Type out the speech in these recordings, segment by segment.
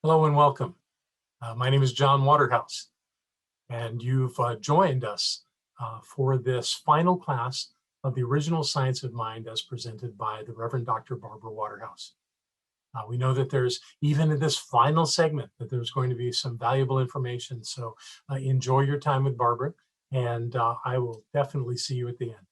Hello and welcome. My name is John Waterhouse, and you've joined us for this final class of the original Science of Mind as presented by the Reverend Dr. Barbara Waterhouse. We know that there's, even in this final segment, that there's going to be some valuable information. So enjoy your time with Barbara, and I will definitely see you at the end.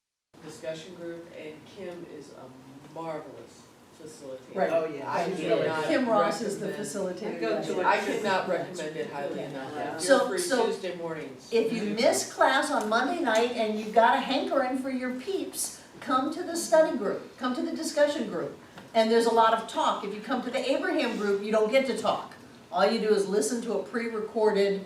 Discussion group, and Kim is a marvelous facilitator. Right. Oh, yeah. Kim Ross is the facilitator. I cannot recommend it highly enough. Yeah. You're So- free so Tuesday mornings. If you miss class on Monday night and you've got a hankering for your peeps, come to the study group, come to the discussion group. And there's a lot of talk. If you come to the Abraham group, you don't get to talk. All you do is listen to a pre-recorded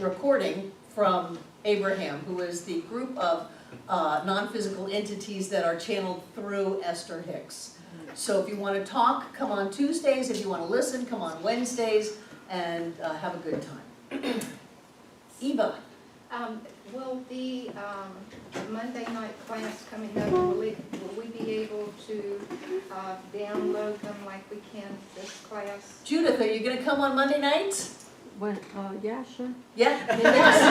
recording from Abraham, who is the group of non-physical entities that are channeled through Esther Hicks. So if you want to talk, come on Tuesdays. If you want to listen, come on Wednesdays, and have a good time. Eva. Will the Monday night class coming up, will we be able to download them like we can this class? Judith, are you going to come on Monday nights? Yeah, sure. Yeah. You ask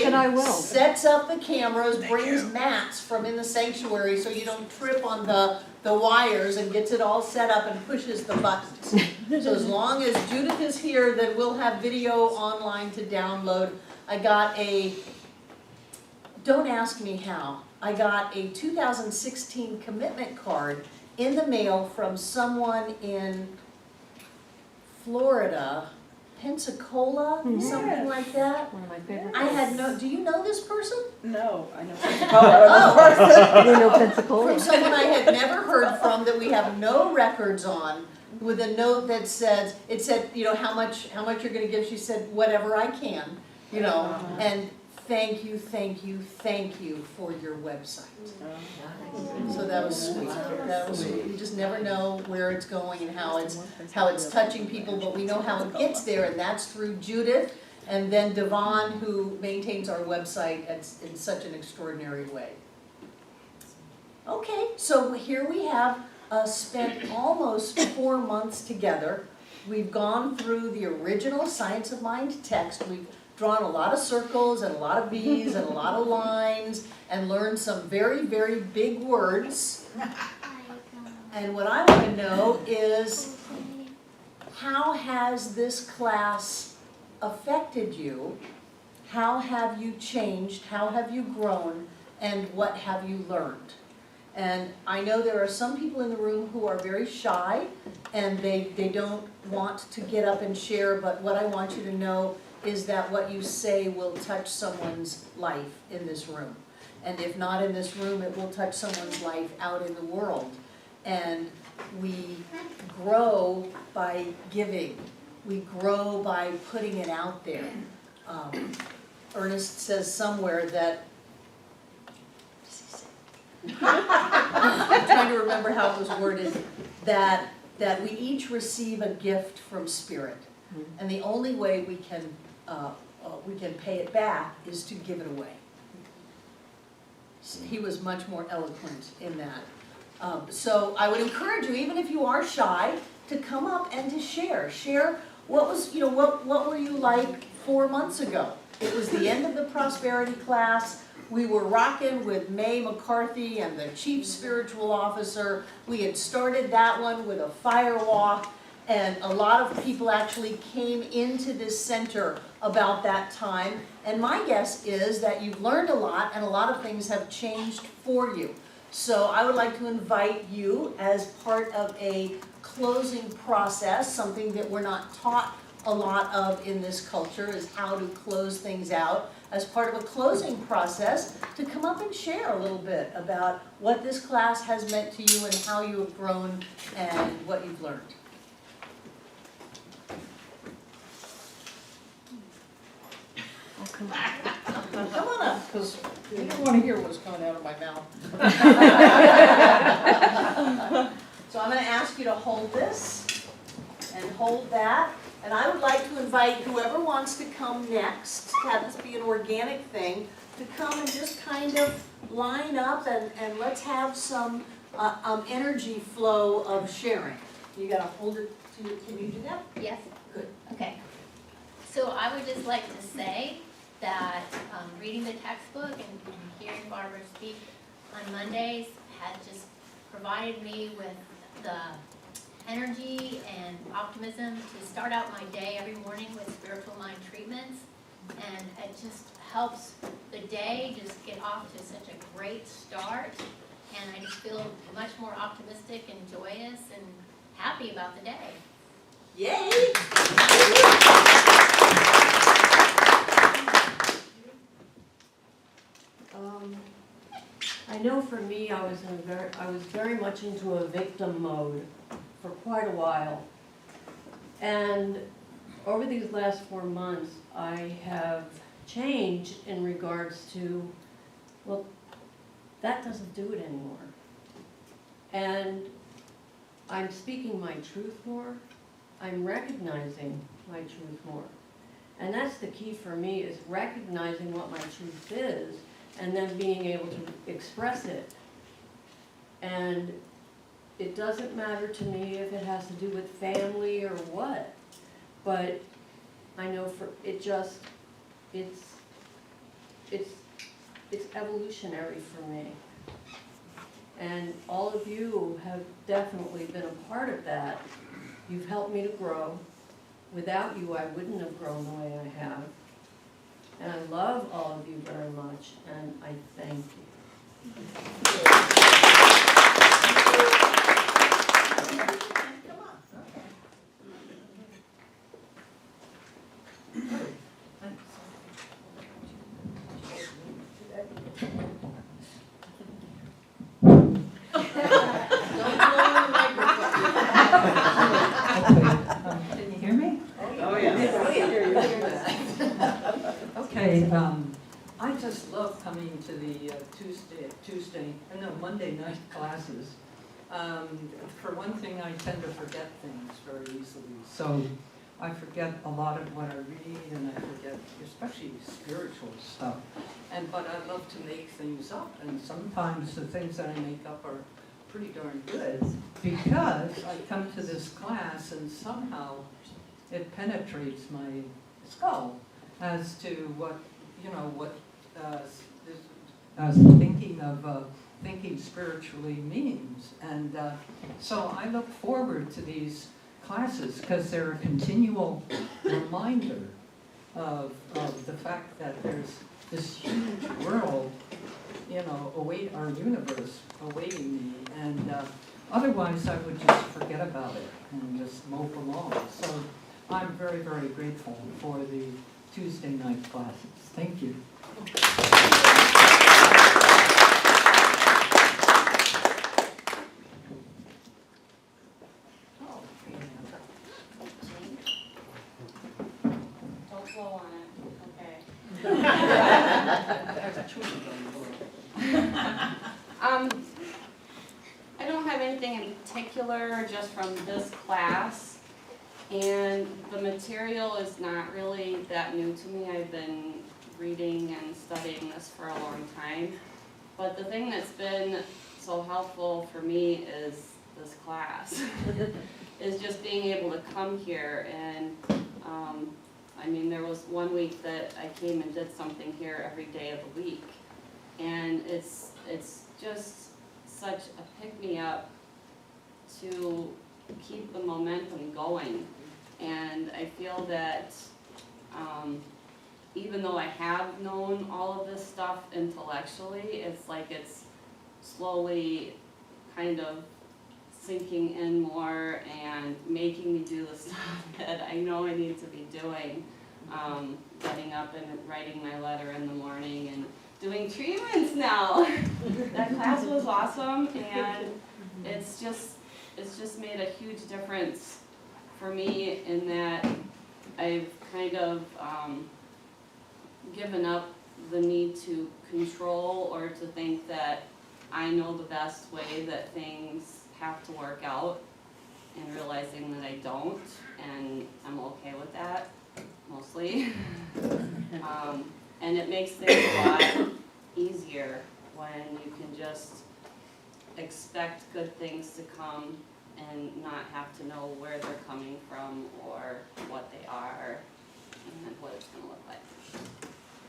and I will. Sets up the cameras, brings mats from in the sanctuary so you don't trip on the wires, and gets it all set up and pushes the buttons. So as long as Judith is here, then we'll have video online to download. I got don't ask me how, I got a 2016 commitment card in the mail from someone in Florida, Pensacola, something like that. One of my favorite. I had do you know this person? No, I know. You know Pensacola. From someone I had never heard from, that we have no records on, with a note that said, you know, how much you're gonna give. She said, whatever I can, you know, and thank you for your website. So that was sweet. That was sweet. You just never know where it's going and how it's touching people, but we know how it gets there, and that's through Judith and then Devon, who maintains our website in such an extraordinary way. Okay, so here we have spent almost 4 months together. We've gone through the original Science of Mind text. We've drawn a lot of circles and a lot of V's and a lot of lines, and learned some very, very big words. And what I want to know is, how has this class affected you? How have you changed? How have you grown? And what have you learned? And I know there are some people in the room who are very shy, and they don't want to get up and share, but what I want you to know is that what you say will touch someone's life in this room. And if not in this room, it will touch someone's life out in the world. And we grow by giving. We grow by putting it out there. Ernest says somewhere that, I'm trying to remember how it was worded, that we each receive a gift from Spirit. And the only way we can pay it back is to give it away. He was much more eloquent in that. So I would encourage you, even if you are shy, to come up and to share. Share what was, you know, what were you like 4 months ago? It was the end of the prosperity class. We were rocking with May McCarthy and the chief spiritual officer. We had started that one with a fire walk. And a lot of people actually came into this center about that time. And my guess is that you've learned a lot, and a lot of things have changed for you. So I would like to invite you, as part of a closing process, something that we're not taught a lot of in this culture, is how to close things out. As part of a closing process, to come up and share a little bit about what this class has meant to you and how you have grown and what you've learned. Come Come on up, because you don't want to hear what's coming out of my mouth. So I'm going to ask you to hold this and hold that. And I would like to invite whoever wants to come next, to have this be an organic thing, to come and just kind of line up and let's have some energy flow of sharing. You gotta hold it to, can you do that? Yes. Good. Okay. So I would just like to say that reading the textbook and hearing Barbara speak on Mondays had just provided me with the energy and optimism to start out my day every morning with spiritual mind treatments. And it just helps the day just get off to such a great start. And I just feel much more optimistic and joyous and happy about the day. Yay! I know for me, I was very much into a victim mode for quite a while. And over these last 4 months, I have changed in regards to, well, that doesn't do it anymore. And I'm speaking my truth more. I'm recognizing my truth more. And that's the key for me, is recognizing what my truth is and then being able to express it. And it doesn't matter to me if it has to do with family or what, but I know for it just, it's evolutionary for me. And all of you have definitely been a part of that. You've helped me to grow. Without you, I wouldn't have grown the way I have. And I love all of you very much, and I thank you. Come on. Don't blow the microphone. Can you hear me? Oh, yeah. Okay, I just love coming to the Monday night classes. For one thing, I tend to forget things very easily. So I forget a lot of what I read, and I forget especially spiritual stuff. But I love to make things up, and sometimes the things that I make up are pretty darn good, because I come to this class and somehow it penetrates my skull as to what, thinking spiritually means. And so I look forward to these classes because they're a continual reminder of the fact that there's this huge world, our universe awaiting me. And otherwise I would just forget about it and just mope along. So I'm very, very grateful for the Tuesday night classes. Thank you. Don't blow on it, I don't have anything in particular just from this class, and the material is not really that new to me. I've been reading and studying this for a long time, but the thing that's been so helpful for me is this class, is just being able to come here. And there was one week that I came and did something here every day of the week, and it's just such a pick-me-up to keep the momentum going. And I feel that even though I have known all of this stuff intellectually, it's like it's slowly kind of sinking in more and making me do the stuff that I know I need to be doing. Getting up and writing my letter in the morning and doing treatments now. That class was awesome, and it's just made a huge difference for me in that I've kind of given up the need to control or to think that I know the best way that things have to work out, and realizing that I don't, and I'm okay with that, mostly. And it makes things a lot easier when you can just expect good things to come and not have to know where they're coming from or what they are and what it's gonna look like.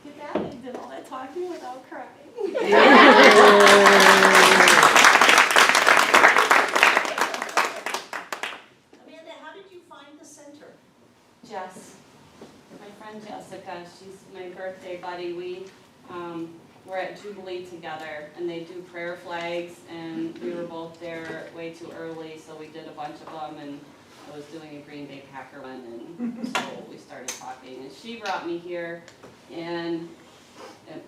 Get that? I did all that talking without crying. Amanda, how did you find the center? Jess, my friend Jessica, she's my birthday buddy. We're at Jubilee together, and they do prayer flags, and we were both there way too early, so we did a bunch of them, and I was doing a Green Bay Packer one, and so we started talking, and she brought me here, and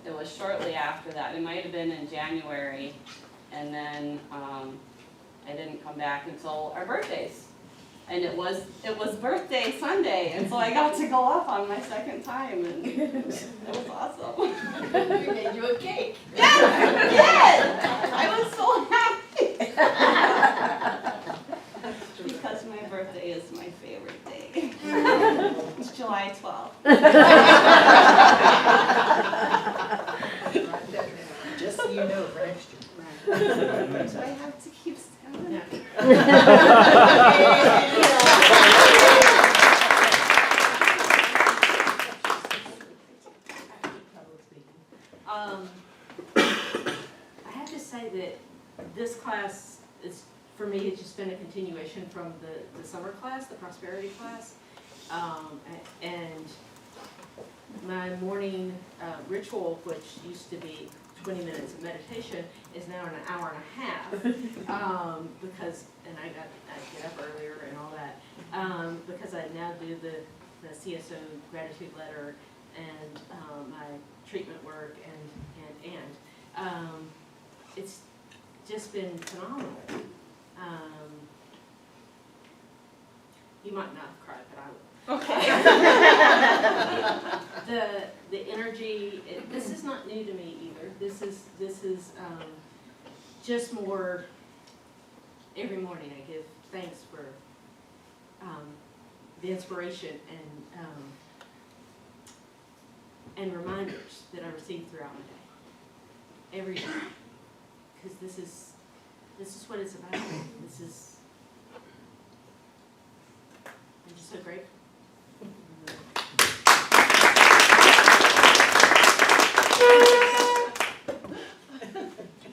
it was shortly after that. It might have been in January, and then I didn't come back until our birthdays. And it was birthday Sunday, and so I got to go up on my second time, and it was awesome. We made you a cake. Yes, I did! I was so happy. Because my birthday is my favorite day. It's July 12th. Just so you know, for next year. Do I have to keep standing? I have to say that this class is, for me, it's just been a continuation from the summer class, the prosperity class. And my morning ritual, which used to be 20 minutes of meditation, is now an hour and a half. Because, and I get up earlier and all that, because I now do the CSO gratitude letter and my treatment work and it's just been phenomenal. You might not have cried, but I will. Okay. The energy, this is not new to me either. This is just more, every morning I give thanks for the inspiration and reminders that I receive throughout my day. Every day. Because this is what it's about. I'm just so grateful.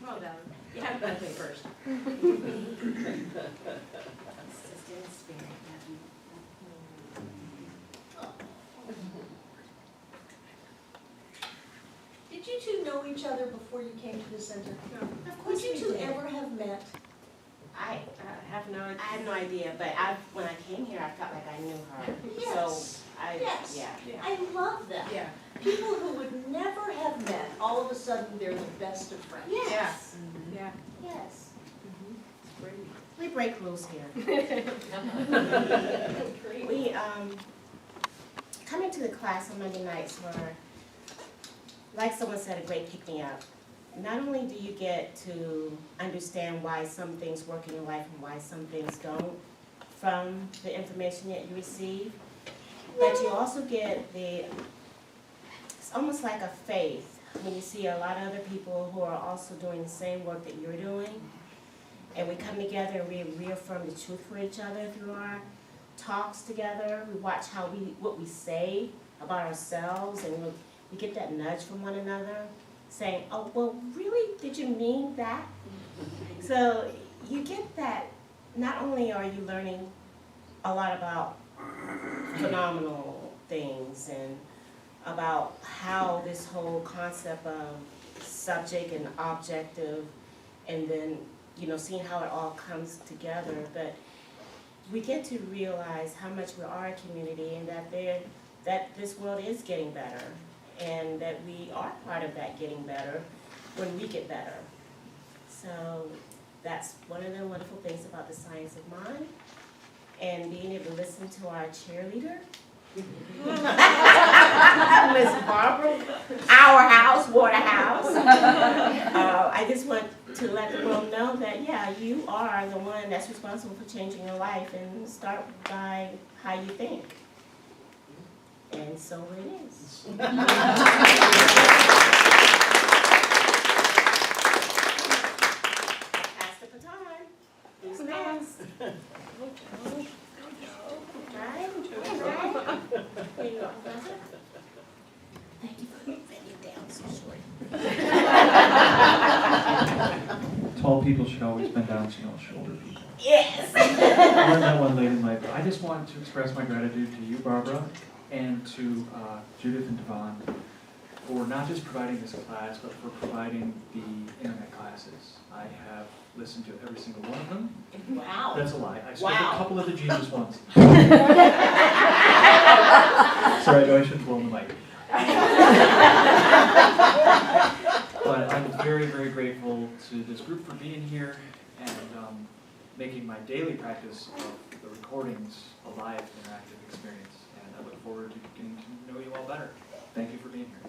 Well done. You have to think first. Did you two know each other before you came to the center? No. Of course you two ever have met? I have no idea, but when I came here, I felt like I knew her. Yes. So Yes. yeah. I love that. Yeah. People who would never have met, all of a sudden they're the best of friends. Yes. Yeah. Yes. We break rules here. We coming to the class on Monday nights were, like someone said, a great pick-me-up. Not only do you get to understand why some things work in your life and why some things don't from the information that you receive, but you also get it's almost like a faith when you see a lot of other people who are also doing the same work that you're doing. And we come together and we reaffirm the truth for each other through our talks together. We watch what we say about ourselves, and we get that nudge from one another, saying, oh, well, really, did you mean that? So you get that, not only are you learning a lot about phenomenal things and about how this whole concept of subject and objective, and then, seeing how it all comes together, but we get to realize how much we are a community and that this world is getting better, and that we are part of that getting better when we get better. So that's one of the wonderful things about the Science of Mind, and being able to listen to our cheerleader, Miss Barbara, Waterhouse. I just want to let the world know that, yeah, you are the one that's responsible for changing your life, and start by how you think. And so it is. Pass the baton. Who's next? Thank you for bending down so short. Tall people should always bend down so you don't shoulder people. Yes. I learned that one late in life. I just wanted to express my gratitude to you, Barbara, and to Judith and Devon for not just providing this class, but for providing the internet classes. I have listened to every single one of them. Wow. That's a lie. I skipped Wow. a couple of the Jesus ones. Sorry, I know I shouldn't blow the mic. But I'm very, very grateful to this group for being here and making my daily practice of the recordings a live interactive experience. And I look forward to getting to know you all better. Thank you for being here.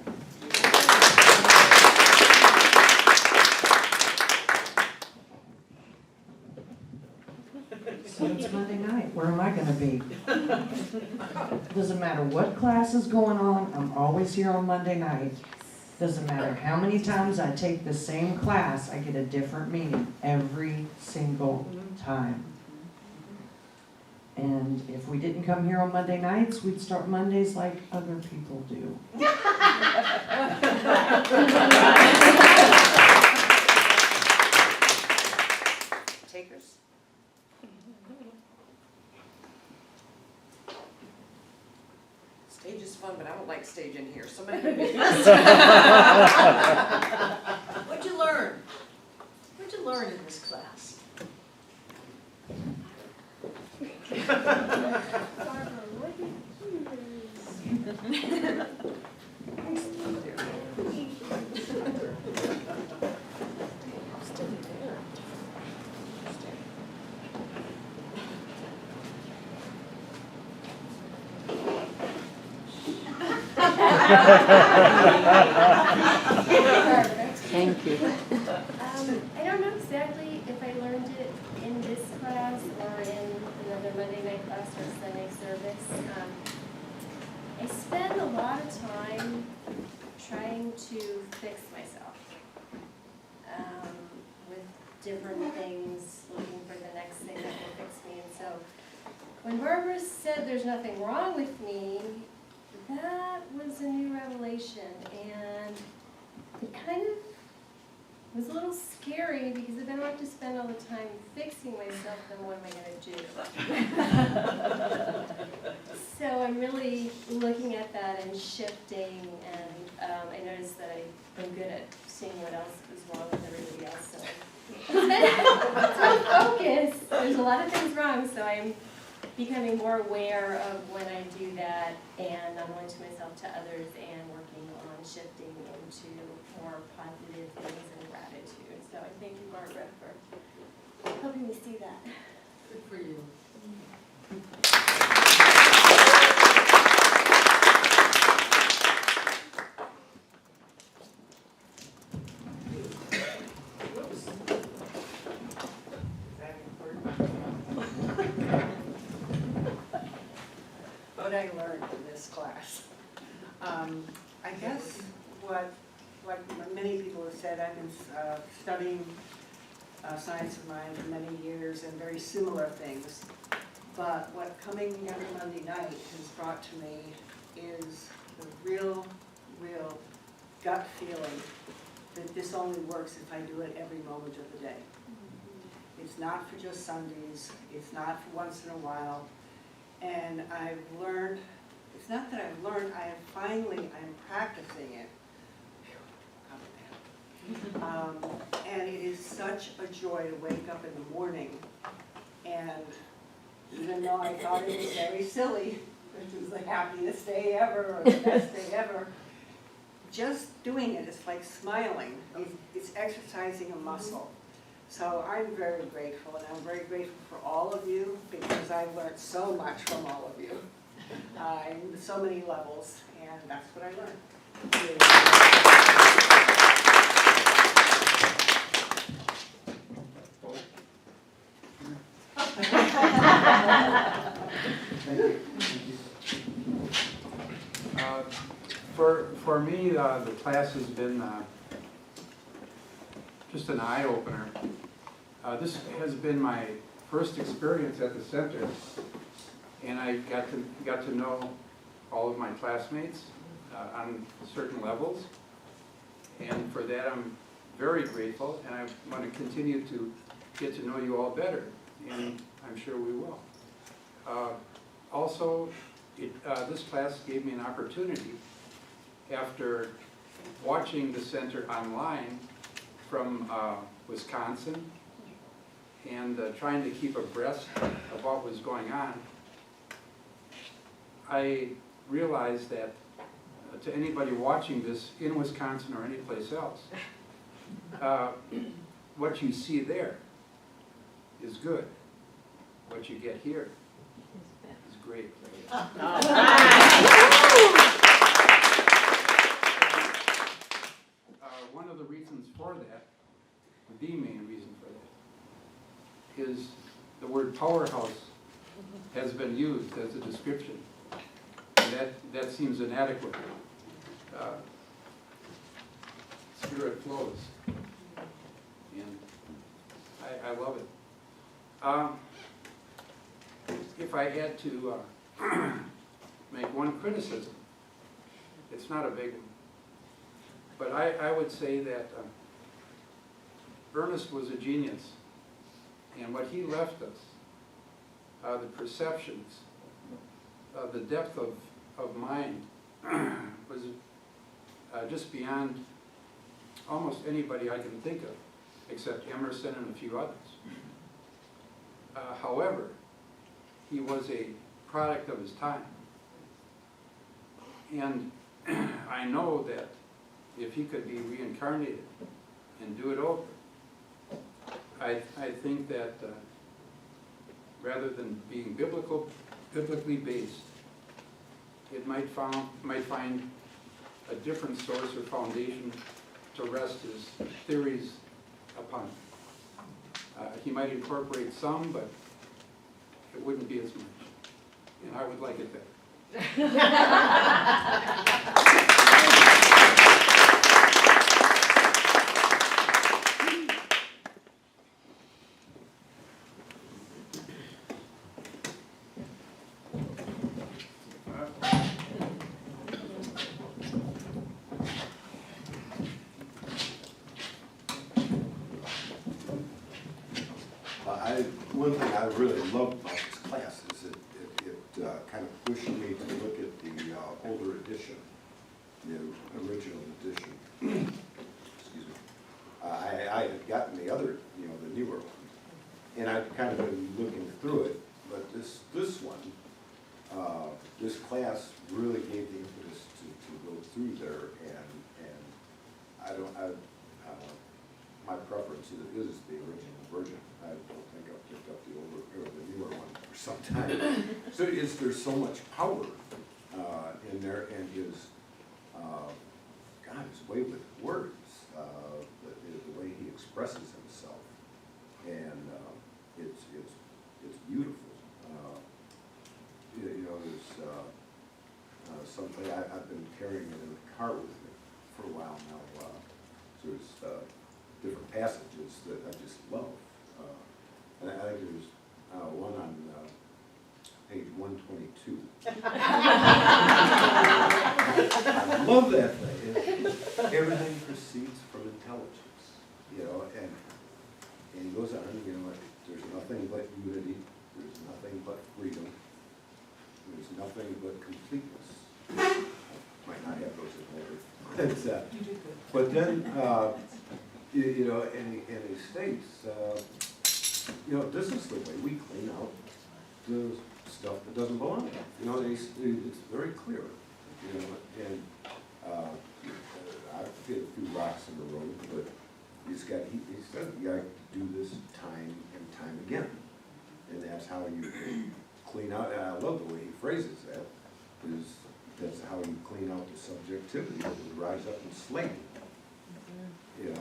So it's Monday night, where am I gonna be? Doesn't matter what class is going on, I'm always here on Monday night. Doesn't matter how many times I take the same class, I get a different meaning every single time. And if we didn't come here on Monday nights, we'd start Mondays like other people do. Takers? Stage is fun, but I don't like stage in here. Somebody can be What'd you learn? What'd you learn in this class? Thank you. I don't know exactly if I learned it in this class or in another Monday night class or Sunday service. I spend a lot of time trying to fix myself with different things, looking for the next thing that will fix me. And so when Barbara said there's nothing wrong with me, that was a new revelation, and it kind of was a little scary because if I don't have to spend all the time fixing myself, then what am I going to do? So I'm really looking at that and shifting, and I noticed that I'm good at seeing what else is wrong with everybody else. So I'm focused. There's a lot of things wrong, so I'm becoming more aware of when I do that, and I'm only to myself, to others, and working on shifting into more positive things and gratitude. So I thank you, Barbara, for helping me see that. Good for you. what I learned in this class. I guess what many people have said, I've been studying science of mind for many years and very similar things. But what coming every Monday night has brought to me is the real gut feeling that this only works if I do it every moment of the day. It's not for just Sundays, it's not for once in a while. And I've learned, it's not that I've learned, I'm practicing it. And it is such a joy to wake up in the morning, and even though I thought it was very silly, which was the happiest day ever, or the best day ever, just doing it is like smiling. It's exercising a muscle. So I'm very grateful, and I'm very grateful for all of you, because I've learned so much from all of you, in so many levels, and that's what I learned. Thank you. For me, the class has been just an eye-opener. This has been my first experience at the center, and I got to know all of my classmates on certain levels. And for that, I'm very grateful, and I want to continue to get to know you all better, and I'm sure we will. Also, this class gave me an opportunity, after watching the center online from Wisconsin and trying to keep abreast of what was going on, I realized that to anybody watching this in Wisconsin or anyplace else, what you see there is good. What you get here is great. One of the reasons for that, the main reason for that, is the word powerhouse has been used as a description. And that seems inadequate. Spirit flows. And I love it. If I had to make one criticism, it's not a big one, but I would say that Ernest was a genius, and what he left us, the perceptions, the depth of mind was just beyond almost anybody I can think of, except Emerson and a few others. However, he was a product of his time. And I know that if he could be reincarnated and do it over, I think that rather than being biblically based, it might find a different source or foundation to rest his theories upon. He might incorporate some, but it wouldn't be as much. And I would like it better. One thing I really loved about this class is it kind of pushed me to look at the older edition, the original edition. Excuse me. I had gotten the other, the newer one, and I've kind of been looking through it. But this one, this class really gave the impetus to go through there, and my preference is the original version. I don't think I've picked up the older or the newer one for some time. So there's so much power in there, and his way with words, the way he expresses himself, and it's beautiful. There's something I've been carrying it in the car with me for a while now. So there's different passages that I just love. And I think there's one on page 122. I love that thing. Everything proceeds from intelligence, and he goes on, there's nothing but unity, there's nothing but freedom, there's nothing but completeness. Might not have those in order. You did good. But then, and he states, this is the way we clean out the stuff that doesn't belong. It's very clear, and I've hit a few rocks in the road, but he said you got to do this time and time again, and that's how you clean out. And I love the way he phrases that. That's how you clean out the subjectivity that would rise up and slay you. And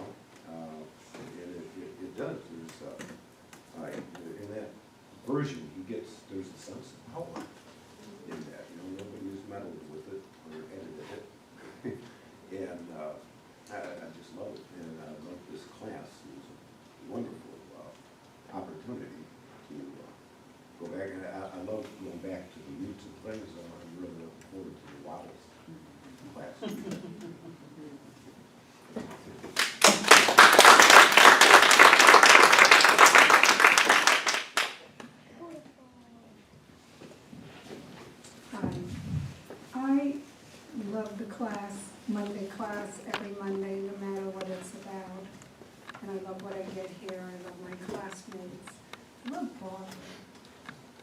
it does. In that version, there's a sense of power in that. Nobody has meddled with it or edited it. And I just love it. And I love this class. It was a wonderful opportunity to go back. And I love going back to the roots of things. I'm really looking forward to love the class, Monday class, every Monday, no matter what it's about. And I love what I get here, I love my classmates. I love Barbara.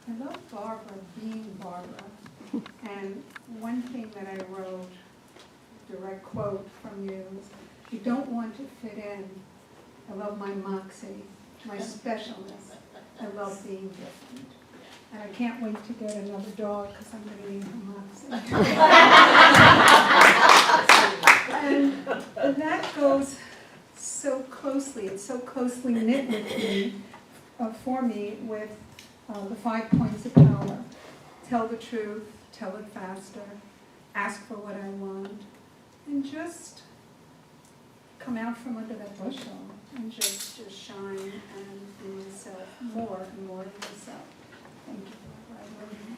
I love Barbara being Barbara. And one thing that I wrote, direct quote from you, is, you don't want to fit in. I love my moxie, my specialness. I love being different. And I can't wait to get another dog because I'm going to need her moxie. And that goes so closely, it's so closely knit with me, for me, with the 5 points of power. Tell the truth, tell it faster, ask for what I want, and just come out from under that bushel and just shine and be yourself, more and more of yourself. Thank you, Barbara. I love you.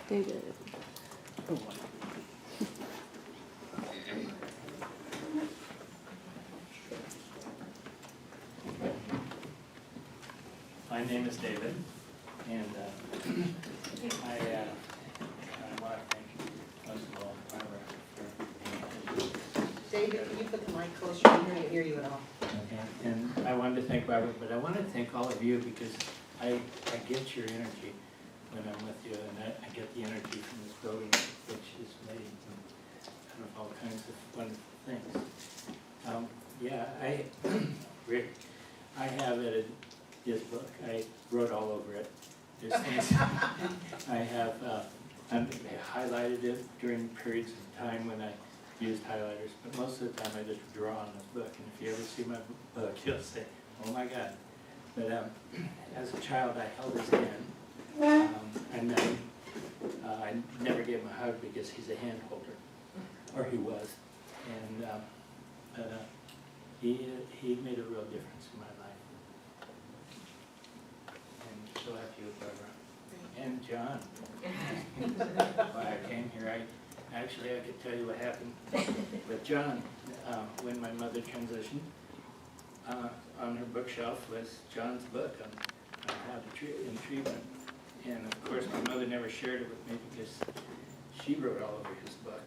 David. My name is David, and I want to thank you, most of all, Barbara, for being David, can you put the mic closer? I can't hear you at all. okay. And I wanted to thank Barbara, but I want to thank all of you because I get your energy when I'm with you, and I get the energy from this building, which is made out of all kinds of wonderful things. Rick, I have edited his book. I wrote all over it. There's things I have highlighted it during periods of time when I used highlighters, but most of the time I just draw on this book. And if you ever see my book, you'll say, "Oh my God!" But as a child, I held his hand. And then I never gave him a hug because he's a hand holder, or he was, and he made a real difference in my life. And so have you, Barbara, and John. Why I came here, I could tell you what happened with John when my mother transitioned. On her bookshelf was John's book on how to treat in treatment. And of course, my mother never shared it with me because she wrote all over his book.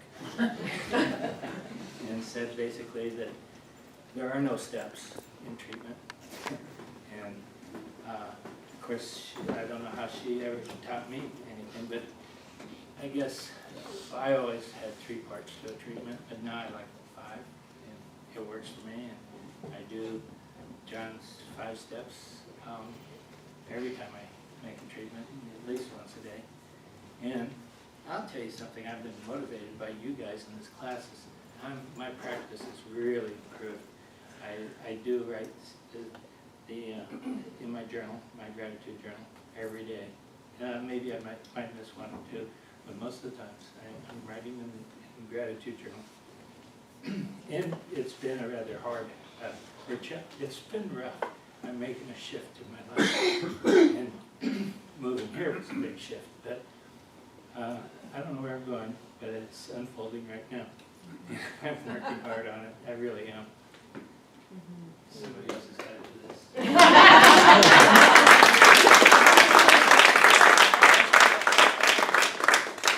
And said basically that there are no steps in treatment. And of course, I don't know how she ever taught me anything, but I guess I always had 3 parts to a treatment, but now I like 5, and it works for me. And I do John's 5 steps every time I make a treatment, at least once a day. And I'll tell you something, I've been motivated by you guys in these classes. My practice has really improved. I do write in my journal, my gratitude journal, every day. Maybe I might miss 1 or 2, but most of the times I'm writing in the gratitude journal. And it's been a rather hard, it's been rough. I'm making a shift in my life. And moving here was a big shift, but I don't know where I'm going, but it's unfolding right now. I'm working hard on it, I really am. Somebody else has got to do this.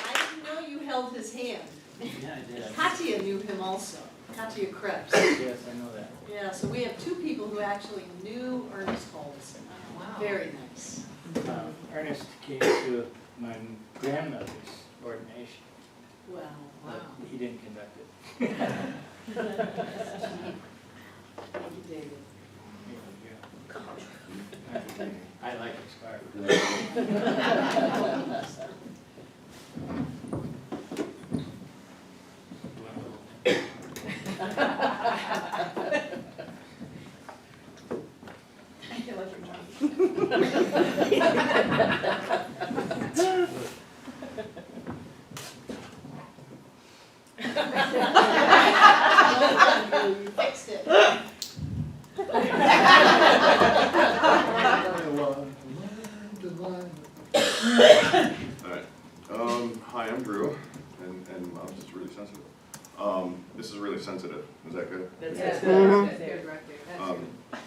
I didn't know you held his hand. Yeah, I did. Katia knew him also, Katia Krebs. Yes, I know that. Yeah, so we have 2 people who actually knew Ernest Holmes. Wow. Very nice. Ernest came to my grandmother's ordination. Wow. But he didn't conduct it. Thank you, David. I like his scarf. I feel like you're drunk. You fixed it. Alright, hi, I'm Drew, and I'm just really sensitive. This is really sensitive, is that good? That's good. That's good right there. That's Um, good.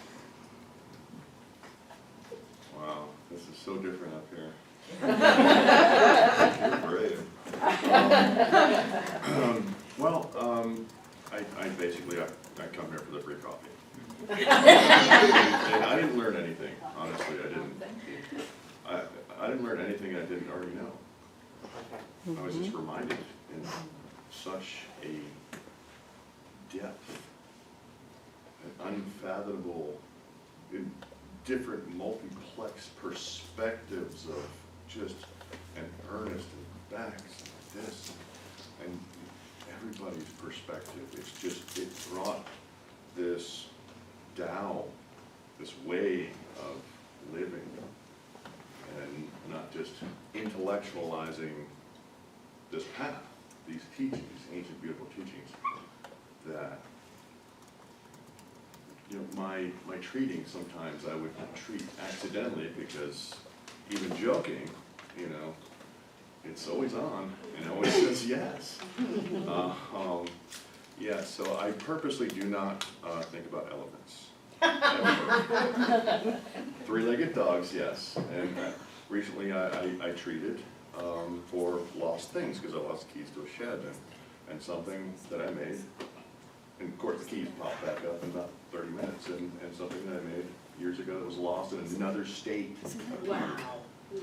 so different up here. You're brave. I basically, I come here for the free coffee. And I didn't learn anything, honestly, I didn't. I didn't learn anything I didn't already know. I was just reminded in such a depth, an unfathomable, in different multiplex perspectives of just an Ernest and Bex and this and everybody's perspective. It's just, it brought this Tao, this way of living, and not just intellectualizing this path, these teachings, ancient beautiful teachings, that, you know, my treating sometimes I would treat accidentally because even joking, you know, it's always on and always says yes. Yeah, so I purposely do not think about elephants. Three-legged dogs, yes. And recently I treated for lost things because I lost keys to a shed and something that I made. And of course the keys popped back up in about 30 minutes and something that I made years ago that was lost in another state. Wow.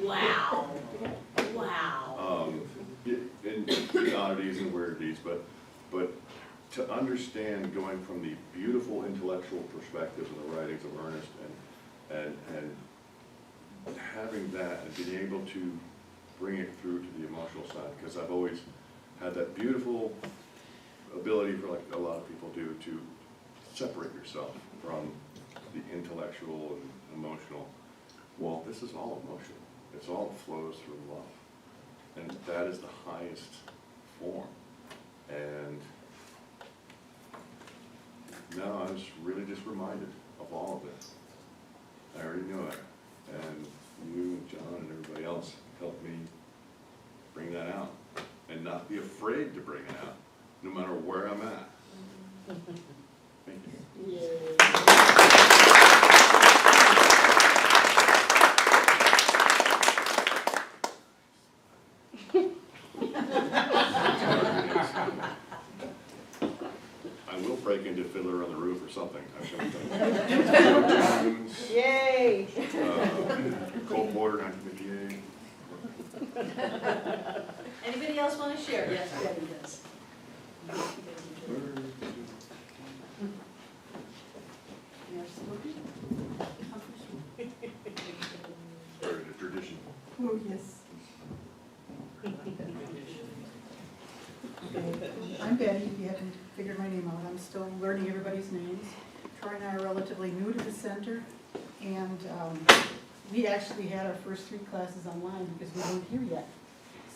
Wow. Wow. In oddities and weirdities, but to understand going from the beautiful intellectual perspectives of the writings of Ernest and having that and being able to bring it through to the emotional side, because I've always had that beautiful ability, for like a lot of people do, to separate yourself from the intellectual and emotional. Well, this is all emotional. It's all flows through love. And that is the highest form. And no, I was really just reminded of all of it. I already knew it. And you and John and everybody else helped me bring that out. And not be afraid to bring it out, no matter where I'm at. Thank you. I will break into Fiddler on the Roof or something. Yay! Cold Water, 1958. Anybody else want to share? Yes, Debbie does. Started a tradition. Oh, yes. I'm Betty, if you haven't figured my name out. I'm still learning everybody's names. Troy and I are relatively new to the center, and we actually had our first 3 classes online because we weren't here yet.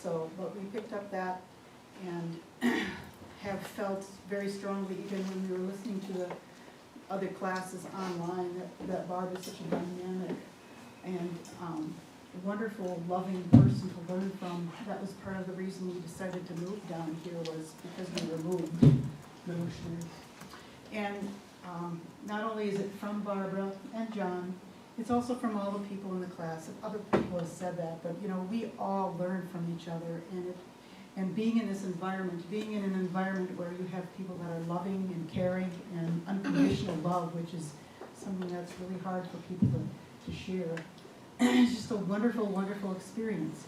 So, but we picked up that and have felt very strongly, even when we were listening to the other classes online, that Barb is such a dynamic and wonderful, loving person to learn from. That was part of the reason we decided to move down here, was because we were moved emotionally. And not only is it from Barbara and John, it's also from all the people in the class. Other people have said that, but you know, we all learn from each other, and being in this environment, being in an environment where you have people that are loving and caring and unconditional love, which is something that's really hard for people to share. It's just a wonderful, wonderful experience.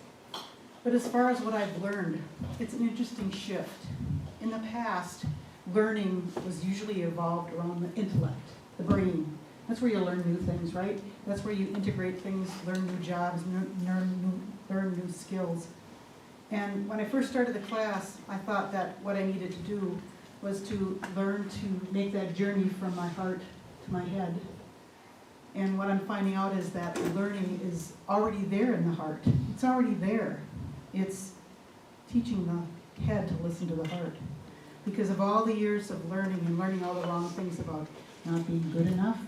But as far as what I've learned, it's an interesting shift. In the past, learning was usually evolved around the intellect, the brain. That's where you learn new things, right? That's where you integrate things, learn new jobs, learn new skills. And when I first started the class, I thought that what I needed to do was to learn to make that journey from my heart to my head. And what I'm finding out is that learning is already there in the heart. It's already there. It's teaching the head to listen to the heart. Because of all the years of learning and learning all the wrong things about not being good enough,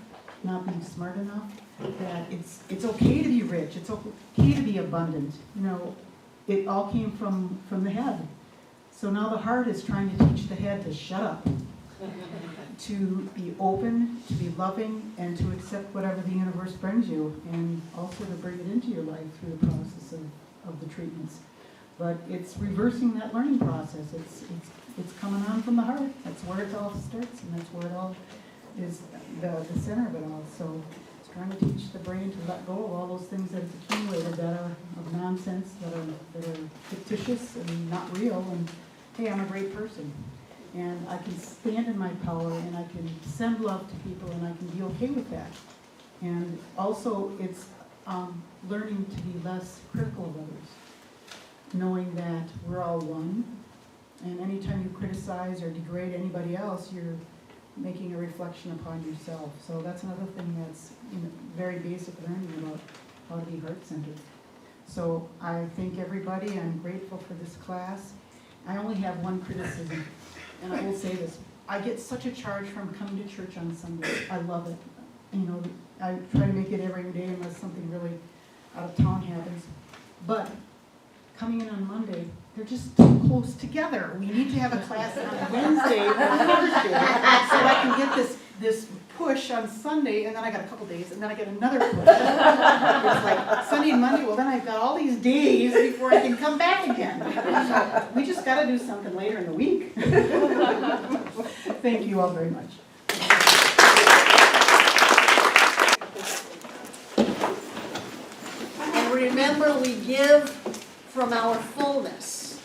not being smart enough, that it's okay to be rich, it's okay to be abundant. You know, it all came from the head. So now the heart is trying to teach the head to shut up to be open, to be loving, and to accept whatever the universe brings you, and also to bring it into your life through the process of the treatments. But it's reversing that learning process. It's coming on from the heart. That's where it all starts, and that's where it all is, the center of it all. So it's trying to teach the brain to let go of all those things that it's accumulated that are of nonsense, that are fictitious and not real, and hey, I'm a great person. And I can stand in my power, and I can send love to people, and I can be okay with that. And also, it's learning to be less critical of others, knowing that we're all one, and anytime you criticize or degrade anybody else, you're making a reflection upon yourself. So that's another thing that's very basic learning about how to be heart-centered. So I thank everybody. I'm grateful for this class. I only have one criticism, and I will say this. I get such a charge from coming to church on Sunday. I love it. You know, I try to make it every day unless something really out of town happens. But coming in on Monday, they're just too close together. We need to have a class on Wednesday or Thursday so I can get this push on Sunday, and then I got a couple days, and then I get another push. It's like Sunday and Monday, well then I've got all these days before I can come back again. So we just got to do something later in the week. Thank you all very much. And remember, we give from our fullness.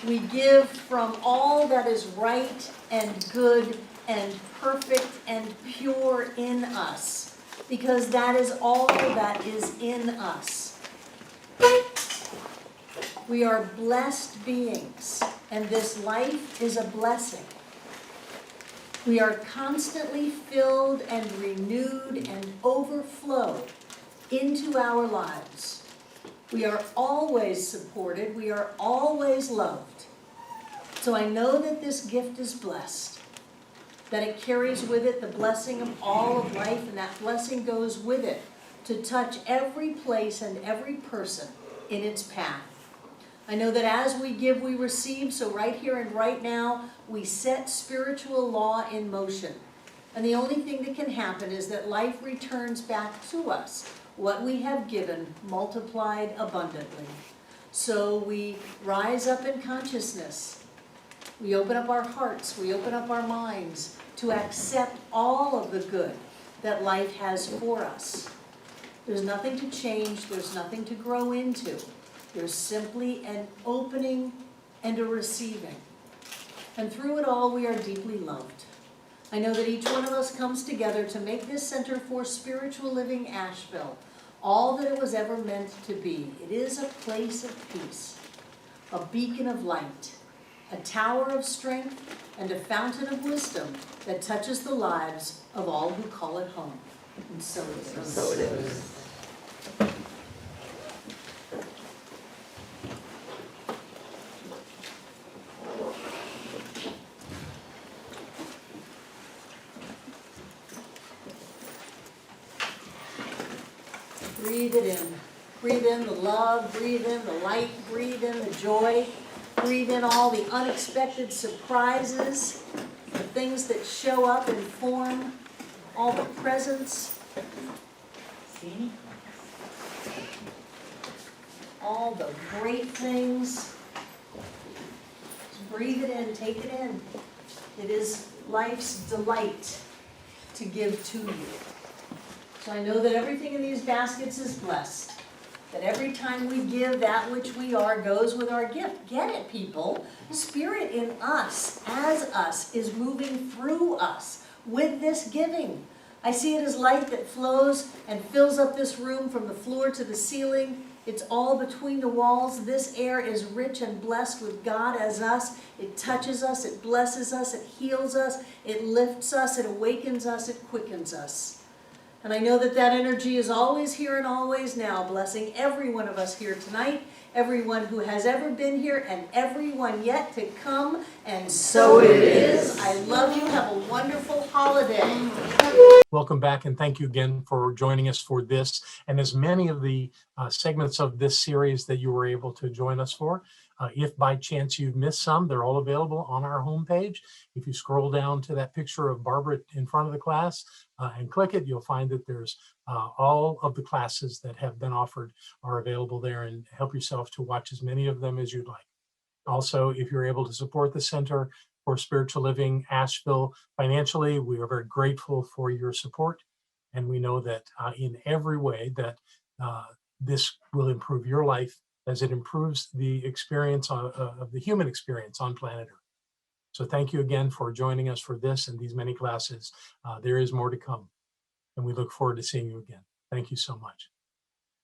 We give from all that is right and good and perfect and pure in us, because that is all that is in us. We are blessed beings, and this life is a blessing. We are constantly filled and renewed and overflow into our lives. We are always supported. We are always loved. So I know that this gift is blessed, that it carries with it the blessing of all of life, and that blessing goes with it to touch every place and every person in its path. I know that as we give, we receive, so right here and right now, we set spiritual law in motion. And the only thing that can happen is that life returns back to us what we have given, multiplied abundantly. So we rise up in consciousness. We open up our hearts, we open up our minds to accept all of the good that life has for us. There's nothing to change, there's nothing to grow into. There's simply an opening and a receiving. And through it all, we are deeply loved. I know that each one of us comes together to make this Center for Spiritual Living Asheville all that it was ever meant to be. It is a place of peace, a beacon of light, a tower of strength, and a fountain of wisdom that touches the lives of all who call it home. And so it is. So it is. Breathe it in. Breathe in the love, breathe in the light, breathe in the joy, breathe in all the unexpected surprises, the things that show up and form, all the presents, all the great things. Just breathe it in, take it in. It is life's delight to give to you. So I know that everything in these baskets is blessed. That every time we give, that which we are goes with our gift. Get it, people. Spirit in us, as us, is moving through us with this giving. I see it as light that flows and fills up this room from the floor to the ceiling. It's all between the walls. This air is rich and blessed with God as us. It touches us, it blesses us, it heals us, it lifts us, it awakens us, it quickens us. And I know that that energy is always here and always now, blessing every one of us here tonight, everyone who has ever been here, and everyone yet to come. And so it is. I love you. Have a wonderful holiday. Welcome back, and thank you again for joining us for this and as many of the segments of this series that you were able to join us for. If by chance you've missed some, they're all available on our homepage. If you scroll down to that picture of Barbara in front of the class and click it, you'll find that there's all of the classes that have been offered are available there, and help yourself to watch as many of them as you'd like. Also, if you're able to support the Center for Spiritual Living Asheville financially, we are very grateful for your support. And we know that in every way that this will improve your life as it improves the experience of the human experience on planet Earth. So thank you again for joining us for this and these many classes. There is more to come, and we look forward to seeing you again. Thank you so much.